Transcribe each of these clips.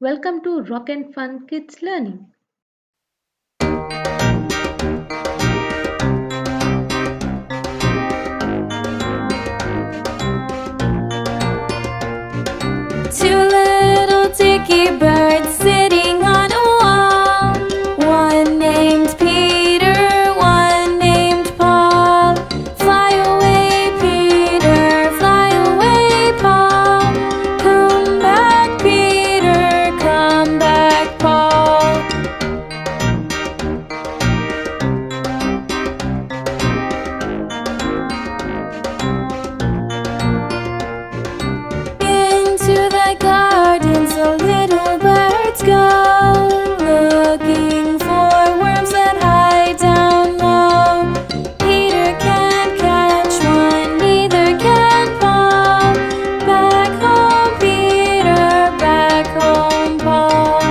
Welcome to Rock and Fun Kids Learning. Two little dicky birds sitting on a wall. One named Peter, one named Paul. Fly away, Peter, fly away, Paul. Come back, Peter, come back, Paul. Into the garden so little birds go, looking for worms that hide down low. Peter can't catch one, neither can Paul. Back home, Peter, back home, Paul.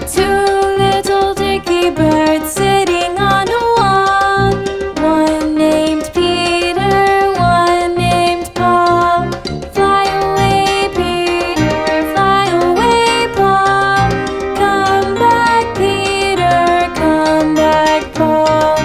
Two little dicky birds sitting on a wall. One named Peter, one named Paul. Fly away, Peter, fly away, Paul. Come back, Peter, come back, Paul.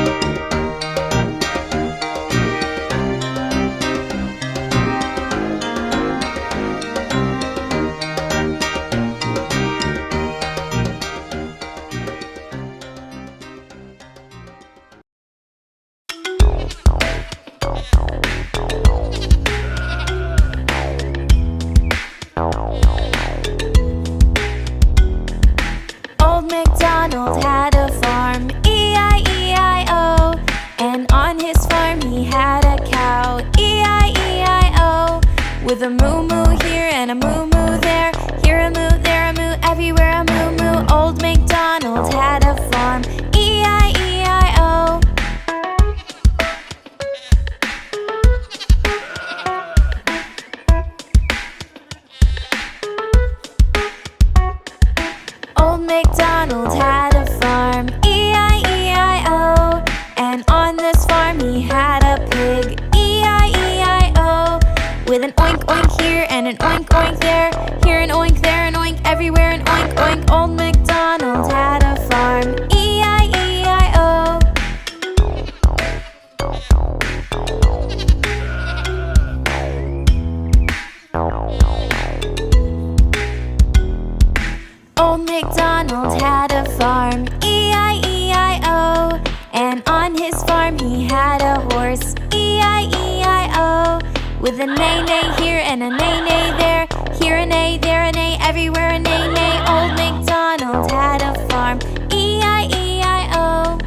Old MacDonald had a farm, E-I-E-I-O. And on his farm he had a cow, E-I-E-I-O. With a moo-moo here and a moo-moo there, here a moo, there a moo, everywhere a moo-moo. Old MacDonald had a farm, E-I-E-I-O. Old MacDonald had a farm, E-I-E-I-O. And on this farm he had a pig, E-I-E-I-O. With an oink oink here and an oink oink there, here an oink, there an oink, everywhere an oink oink. Old MacDonald had a farm, E-I-E-I-O. Old MacDonald had a farm, E-I-E-I-O. And on his farm he had a horse, E-I-E-I-O. With a neigh-neigh here and a neigh-neigh there, here a neigh, there a neigh, everywhere a neigh-neigh. Old MacDonald had a farm, E-I-E-I-O.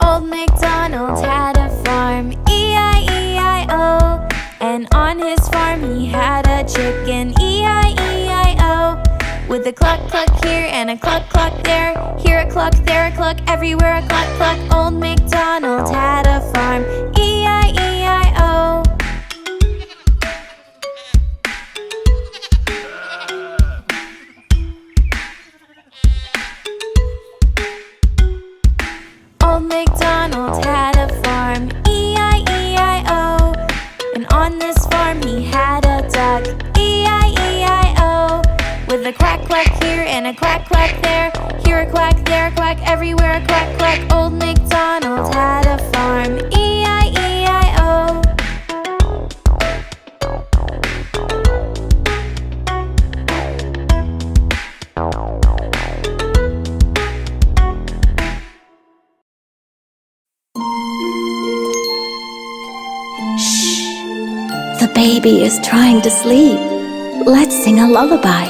Old MacDonald had a farm, E-I-E-I-O. And on his farm he had a chicken, E-I-E-I-O. With a cluck cluck here and a cluck cluck there, here a cluck, there a cluck, everywhere a cluck cluck. Old MacDonald had a farm, E-I-E-I-O. Old MacDonald had a farm, E-I-E-I-O. And on this farm he had a duck, E-I-E-I-O. With a quack quack here and a quack quack there, here a quack, there a quack, everywhere a quack quack. Old MacDonald had a farm, E-I-E-I-O. The baby is trying to sleep. Let's sing a lullaby.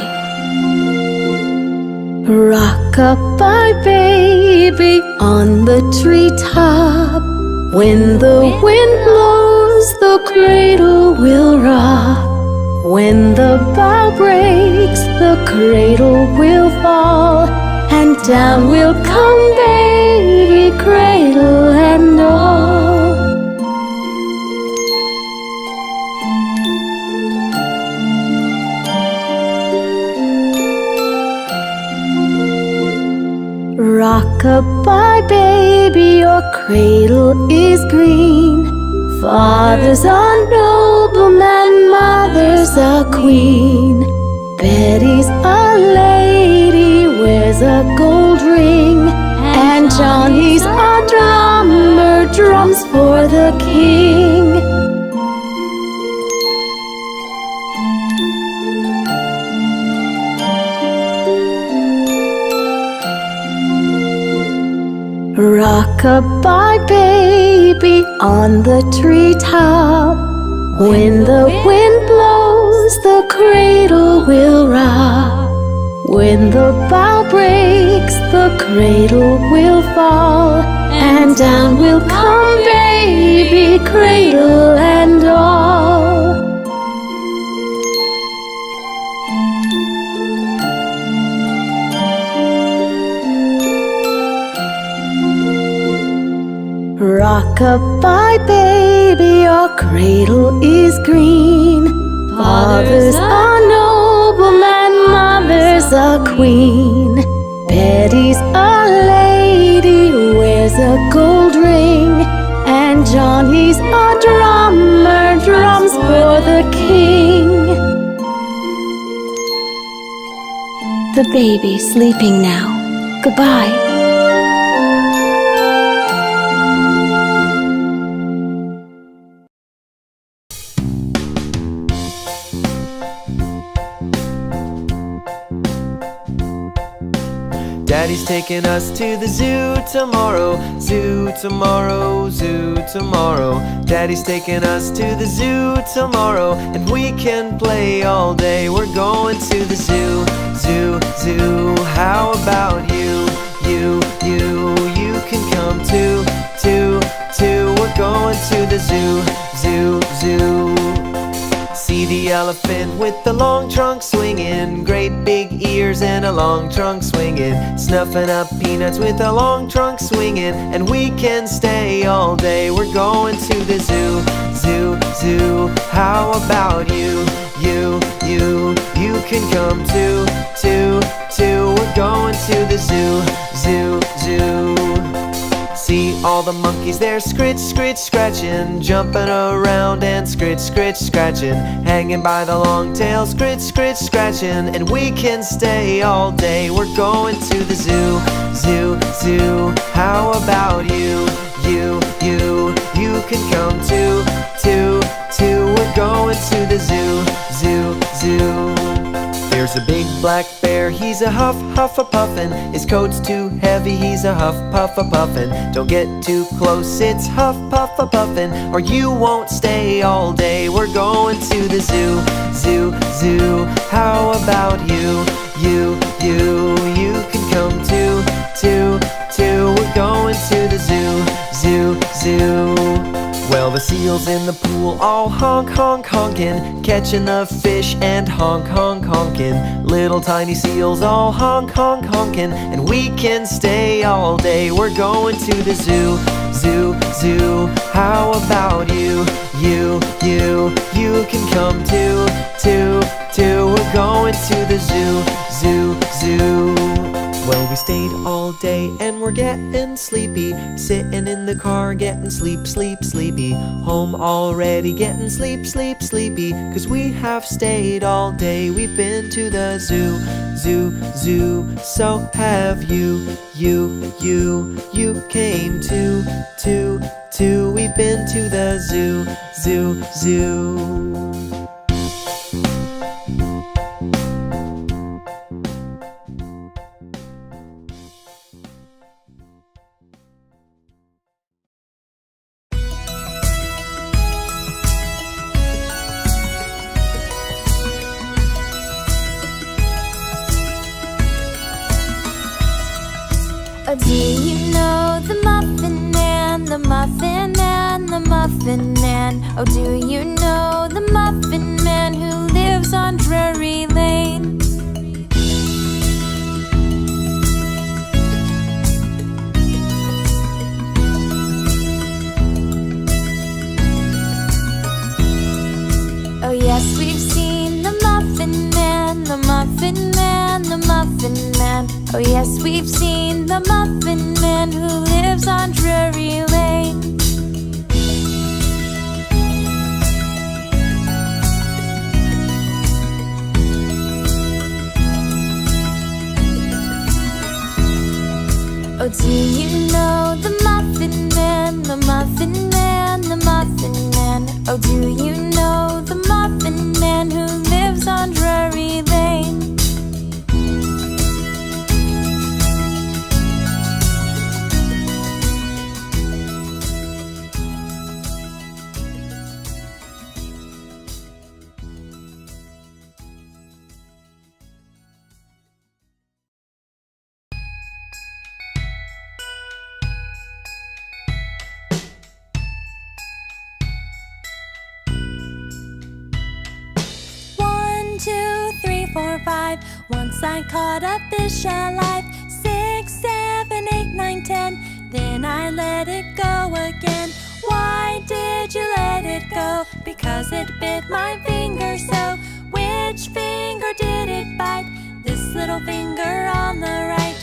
Rock-a-bye, baby, on the treetop. When the wind blows, the cradle will rock. When the bough breaks, the cradle will fall. And down will come baby, cradle and all. Rock-a-bye, baby, your cradle is green. Father's a nobleman, mother's a queen. Betty's a lady, wears a gold ring. And Johnny's a drummer, drums for the king. Rock-a-bye, baby, on the treetop. When the wind blows, the cradle will rock. When the bough breaks, the cradle will fall. And down will come baby, cradle and all. Rock-a-bye, baby, your cradle is green. Father's a nobleman, mother's a queen. Betty's a lady, wears a gold ring. And Johnny's a drummer, drums for the king. The baby's sleeping now. Goodbye. Daddy's taking us to the zoo tomorrow. Zoo tomorrow, zoo tomorrow. Daddy's taking us to the zoo tomorrow, and we can play all day. We're going to the zoo, zoo, zoo. How about you? You can come too, too, too. We're going to the zoo, zoo, zoo. See the elephant with the long trunk swinging, great big ears and a long trunk swinging, snuffing up peanuts with a long trunk swinging, and we can stay all day. We're going to the zoo, zoo, zoo. How about you? You can come too, too, too. We're going to the zoo, zoo, zoo. See all the monkeys there scritch, scritch, scratching, jumping around and scritch, scritch, scratching, hanging by the long tail, scritch, scritch, scratching, and we can stay all day. We're going to the zoo, zoo, zoo. How about you? You can come too, too, too. We're going to the zoo, zoo, zoo. There's a big black bear, he's a huff, huff a puffin'. His coat's too heavy, he's a huff, puff a puffin'. Don't get too close, it's huff, puff a puffin', or you won't stay all day. We're going to the zoo, zoo, zoo. How about you? You can come too, too, too. We're going to the zoo, zoo, zoo. Well, the seals in the pool all honk, honk, honkin', catching the fish and honk, honk, honkin'. Little tiny seals all honk, honk, honkin', and we can stay all day. We're going to the zoo, zoo, zoo. How about you? You can come too, too, too. We're going to the zoo, zoo, zoo. Well, we stayed all day and we're getting sleepy, sitting in the car getting sleep, sleep, sleepy. Home already getting sleep, sleep, sleepy, 'cause we have stayed all day. We've been to the zoo, zoo, zoo. So have you came too, too, too. We've been to the zoo, zoo, zoo. Oh, do you know the Muffin Man, the Muffin Man, the Muffin Man? Oh, do you know the Muffin Man who lives on Drury Lane? Oh, yes, we've seen the Muffin Man, the Muffin Man, the Muffin Man. Oh, yes, we've seen the Muffin do you know the Muffin Man, the Muffin Man, the Muffin Man? Oh, do you know the Muffin Man who lives on Drury Lane? Once I caught a fish alive. 6, 7, 8, 9, 10. Then I let it go again. Why did you let it go? Because it bit my finger so. Which finger did it bite? This little finger on the right.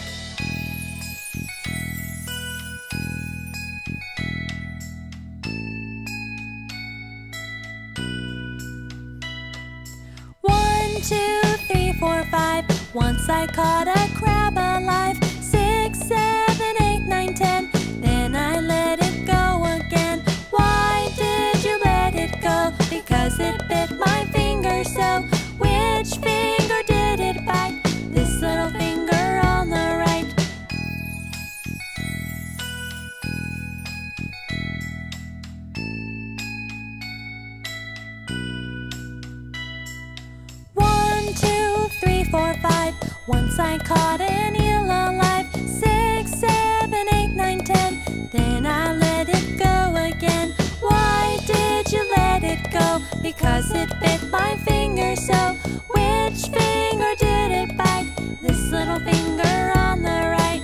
One, 2, 3, 4, 5. Once I caught a crab alive. 6, 7, 8, 9, 10. Then I let it go again. Why did you let it go? Because it bit my finger so. Which finger did it bite? This little finger on the right. One, 2, 3, 4, 5. Once I caught an eel alive. 6, 7, 8, 9, 10. Then I let it go again. Why did you let it go? Because it bit my finger so. Which finger did it bite? This little finger on the right.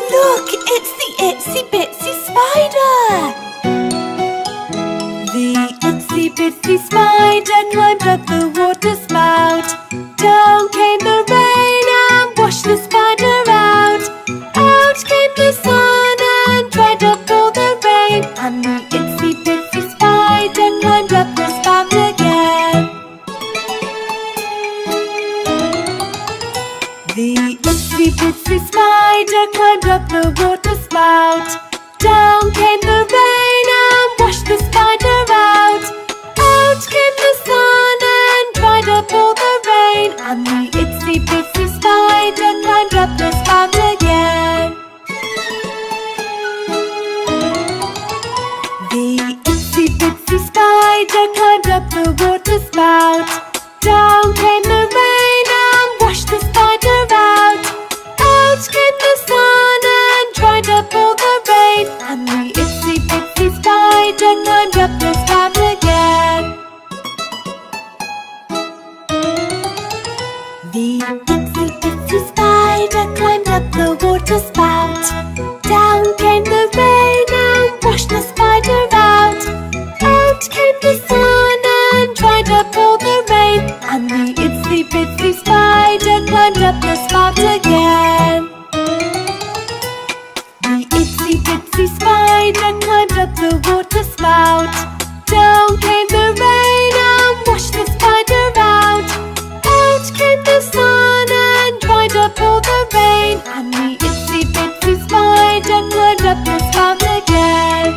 Look, it's the itsy bitsy spider! The itsy bitsy spider climbed up the water spout. Down came the rain and washed the spider out. Out came the sun and dried up all the rain. And the itsy bitsy spider climbed up the spout again. The itsy bitsy spider climbed up the water spout. Down came the rain and washed the spider out. Out came the sun and dried up all the rain. And the itsy bitsy spider climbed up the spout again. The itsy bitsy spider climbed up the water spout. Down came the rain and washed the spider out. Out came the sun and dried up all the rain. And the itsy bitsy spider climbed up the spout again. The itsy bitsy spider climbed up the water spout. Down came the rain and washed the spider out. Out came the sun and dried up all the rain. And the itsy bitsy spider climbed up the spout again. The itsy bitsy spider climbed up the water spout. Down came the rain and washed the spider out. Out came the sun and dried up all the rain. And the itsy bitsy spider climbed up the spout again.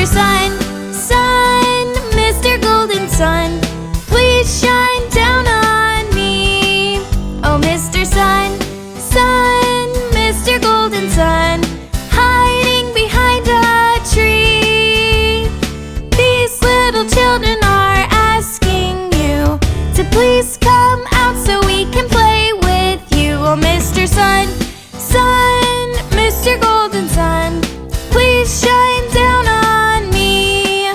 Mr. Sun, Sun, Mr. Golden Sun, please shine down on me. Oh, Mr. Sun, Sun, Mr. Golden Sun, hiding behind a tree. These little children are asking you to please come out so we can play with you. Oh, Mr. Sun, Sun, Mr. Golden Sun, please shine down on me.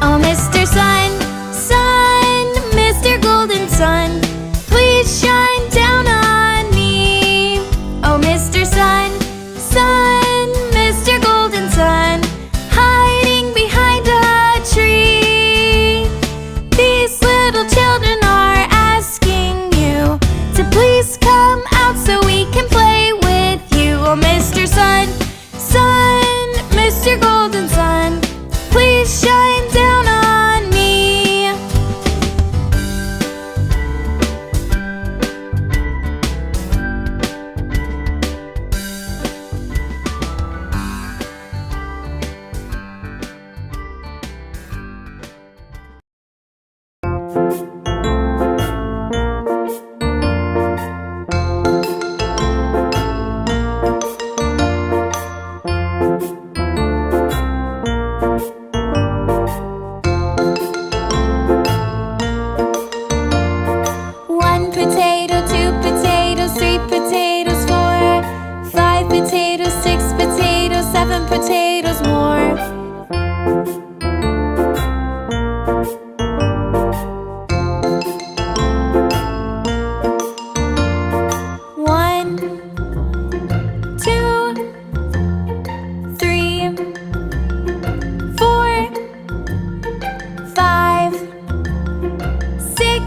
Oh, Mr. Sun, Sun, Mr. Golden Sun, please shine down on me. Oh, Mr. Sun, Sun, Mr. Golden Sun, hiding behind a tree. These little children are asking you to please come out so we can play with you. Oh, Mr. Sun, Sun, Mr. Golden Sun, please shine down on me. One potato, two potatoes, three potatoes, four, five potatoes, six potatoes, seven potatoes more. One, two, three, four, five, six,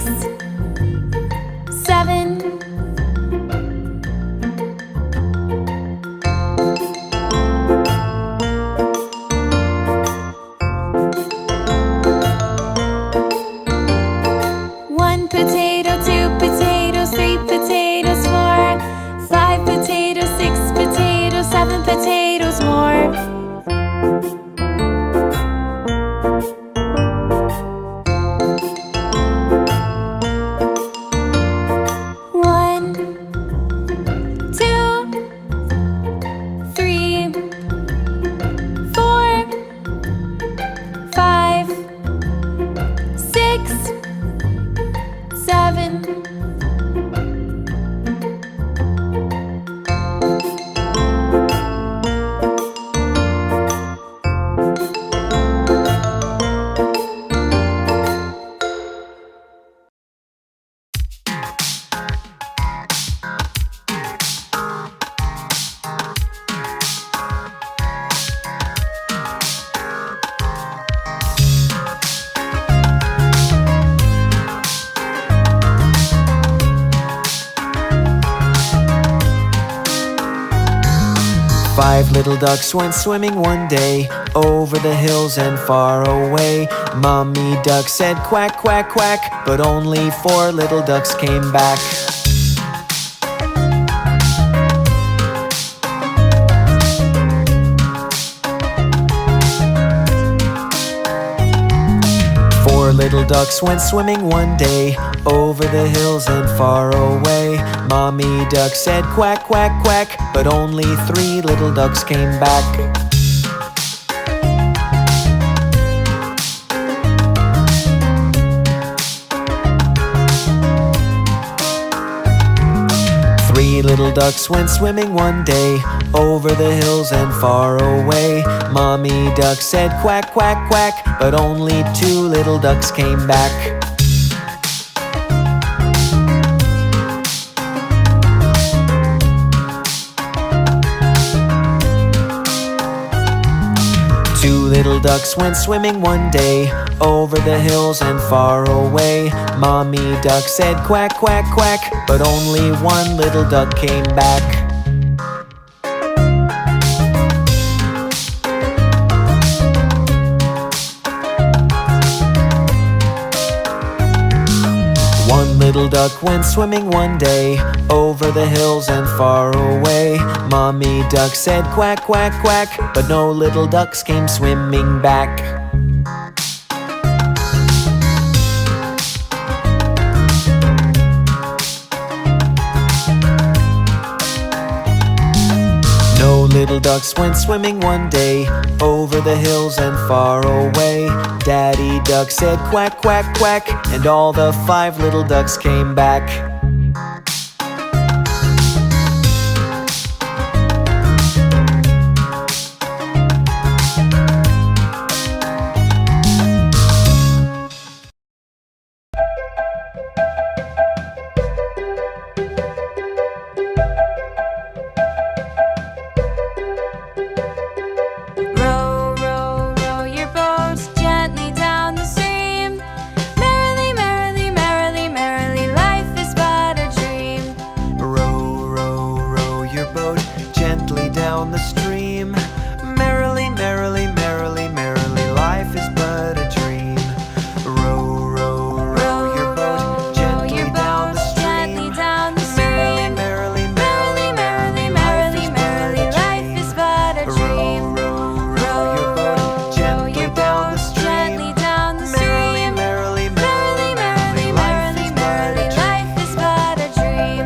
seven. One potato, two potatoes, three potatoes, four, five potatoes, six potatoes, seven potatoes more. One, two, three, four, five, six, seven. Five little ducks went swimming one day over the hills and far away. Mommy duck said quack, quack, quack, but only four little ducks came back. Four little ducks went swimming one day over the hills and far away. Mommy duck said quack, quack, quack, but only three little ducks came back. Three little ducks went swimming one day over the hills and far away. Mommy duck said quack, quack, quack, but only two little ducks came back. Two little ducks went swimming one day over the hills and far away. Mommy duck said quack, quack, quack, but only one little duck came back. little duck went swimming one day, over the hills and far away. Mommy duck said quack, quack, quack, but no little ducks came swimming back. No little ducks went swimming one day, over the hills and far away. Daddy duck said quack, quack, quack, and all the 5 little ducks came back. Row, row, row your boat gently down the stream. Merrily, merrily, merrily, merrily, life is but a dream. Row, row, row your boat gently down the stream. Merrily, merrily, merrily, merrily, life is but a dream. Row, row, row your boat gently down the stream. Merrily, merrily, merrily, merrily, merrily, life is but a dream. Row your boat gently down the stream. Merrily, merrily, merrily, life is but a dream. Life is but a dream.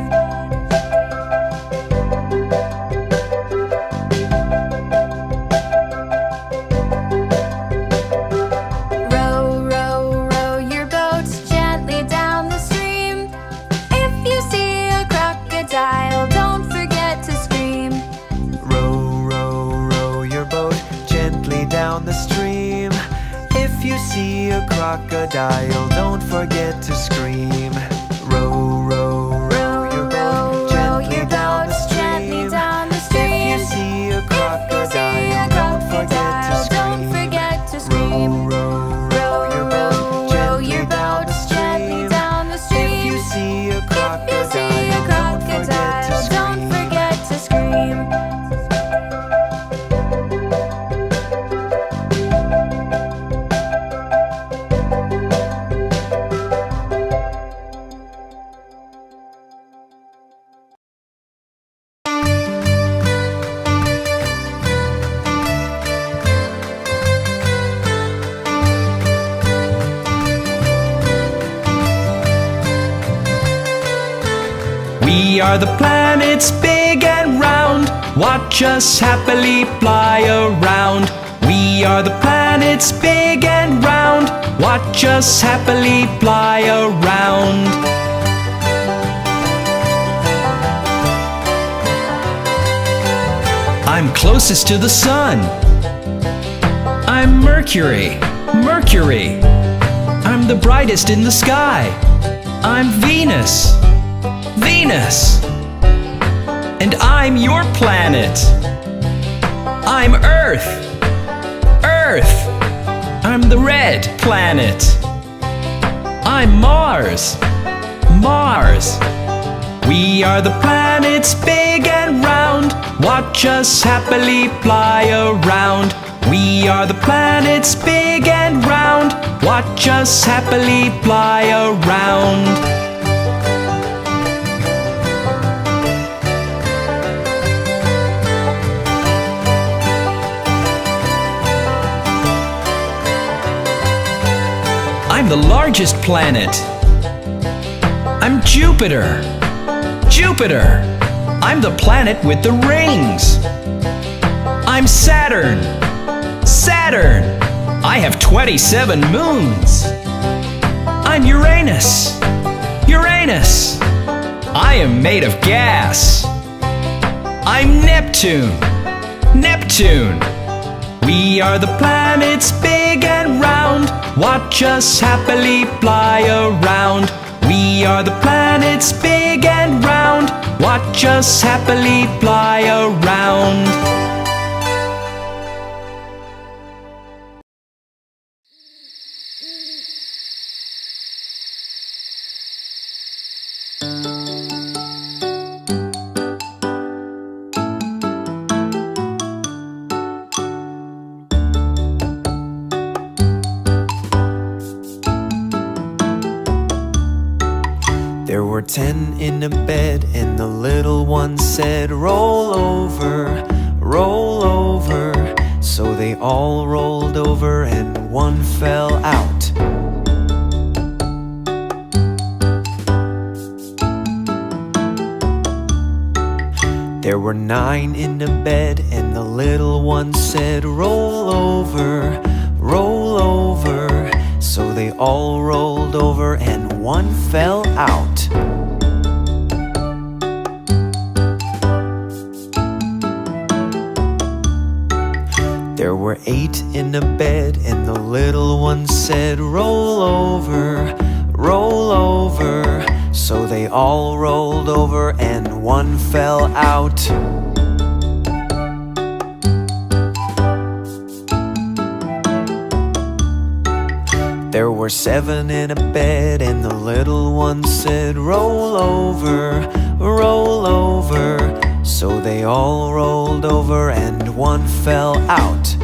Row, row, row your boat gently down the stream. If you see a crocodile, don't forget to scream. Row, row, row your boat gently down the stream. If you see a crocodile, don't forget to scream. Row, row, row your boat gently down the stream. If you see a crocodile, don't forget to scream. Row, row, row your boat gently down the stream. If you see a crocodile, don't forget to scream. We are the planets big and round. Watch us happily fly around. We are the planets big and round. Watch us happily fly around. I'm closest to the sun. I'm Mercury, Mercury. I'm the brightest in the sky. I'm Venus, Venus. And I'm your planet. I'm Earth, Earth. I'm the red planet. I'm Mars, Mars. We are the planets big and round. Watch us happily fly around. We are the planets big and round. Watch us happily fly around. I'm the largest planet. I'm Jupiter, Jupiter. I'm the planet with the rings. I'm Saturn, Saturn. I have 27 moons. I'm Uranus, Uranus. I am made of gas. I'm Neptune, Neptune. We are the planets big and round. Watch us happily fly around. We are the planets big and round. Watch us happily fly around. were 10 in a bed, and the little one said, roll over, roll over. So they all rolled over, and one fell out. There were 9 in a bed, and the little one said, roll over, roll over. So they all rolled over, and one fell out. There were 8 in a bed, and the little one said, roll over, roll over. So they all rolled over, and one fell out. There were 7 in a bed, and the little one said, roll over, roll over. So they all rolled over, and one fell out.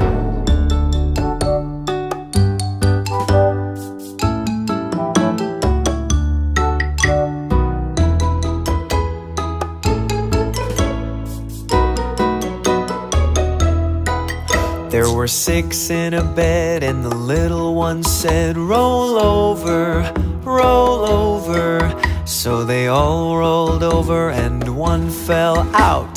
There were 6 in a bed, and the little one said, roll over, roll over. So they all rolled over, and one fell out.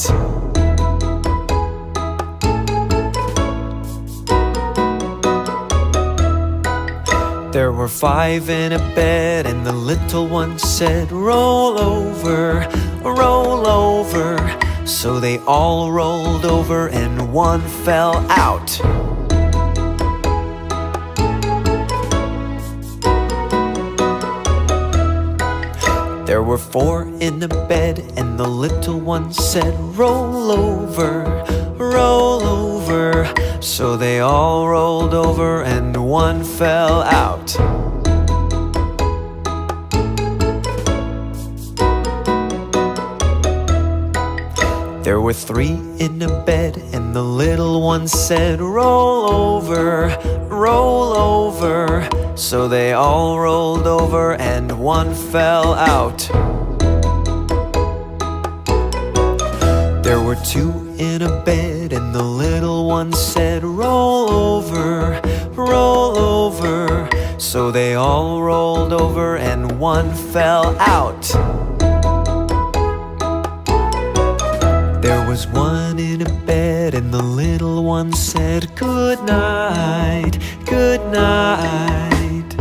There were 5 in a bed, and the little one said, roll over, roll over. So they all rolled over, and one fell out. There were 4 in the bed, and the little one said, roll over, roll over. So they all rolled over, and one fell out. There were 3 in a bed, and the little one said, roll over, roll over. So they all rolled over, and one fell out. There were 2 in a bed, and the little one said, roll over, roll over. So they all rolled over, and one fell out. There was 1 in a bed, and the little one said, good night, good night.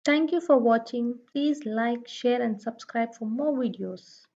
Thank you for watching. Please like, share, and subscribe for more videos.